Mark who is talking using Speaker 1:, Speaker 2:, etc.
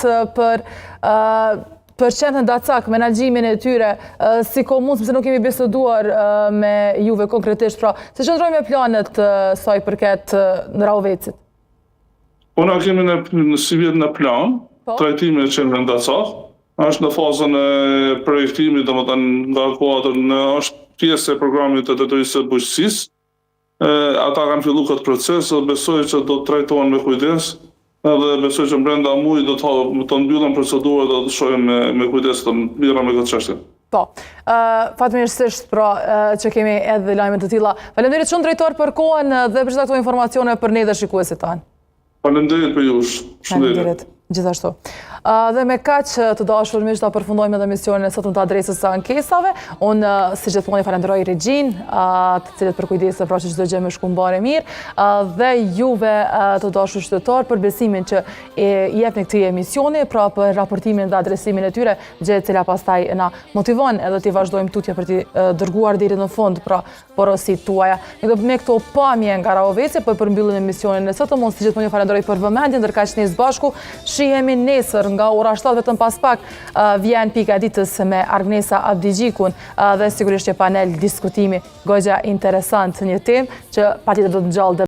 Speaker 1: konkret për qendrën Dacak, menaxhimin e tyre, si komunë, sepse nuk kemi biseduar me juve konkretisht, pra, se qëndrojmë me planet sa i përket në Rahovecit?
Speaker 2: Ona kemi si vjet në plan, trajtimin e qendrën Dacak, është në fazën e projektimit, domethënë nga kuadër është pjesë e programit të detyrisë së bujqësisë. Ata kanë filluar këtë proces, besoj që do të trajtohen me kujdes, dhe besoj që brenda muajit do të mbyllen procedurat dhe do të shohim me kujdes të mira me këtë çështje.
Speaker 1: Po, fatmirësisht pra që kemi edhe lajme të tilla. Faleminderit shumë drejtor për kohën dhe për çdo informacione për ne dhe shikuesit tanë.
Speaker 2: Faleminderit për ju.
Speaker 1: Faleminderit. Gjithashtu. Dhe me kaq të dashur miq ta përfundojmë edhe misionin e sotëm të adresës së ankesave. Unë si gjithmonë falenderoj regjin, të cilët për kujdesin pra që çdo gjë më shkumbar e mirë, dhe juve të dashur qytetar për besimin që i jepni këtij emisioni, pra për raportimin dhe adresimin e tyre, gjë e cila pastaj na motivon edhe të vazhdojmë tutje për të dërguar deri në fund pra porositë tuaja. Me këto pamje nga Rahoveci për përmbylljen e emisionin e sotëm, unë si gjithmonë ju falenderoj për vëmendjen, ndërkaq ne së bashku shihemi nesër nga ora 7 vetëm pas pak vjen pika e ditës me Argnesa Abdigjikun dhe sigurisht që panel diskutimi goxha interesant, një temë që patjetër do të ngjallë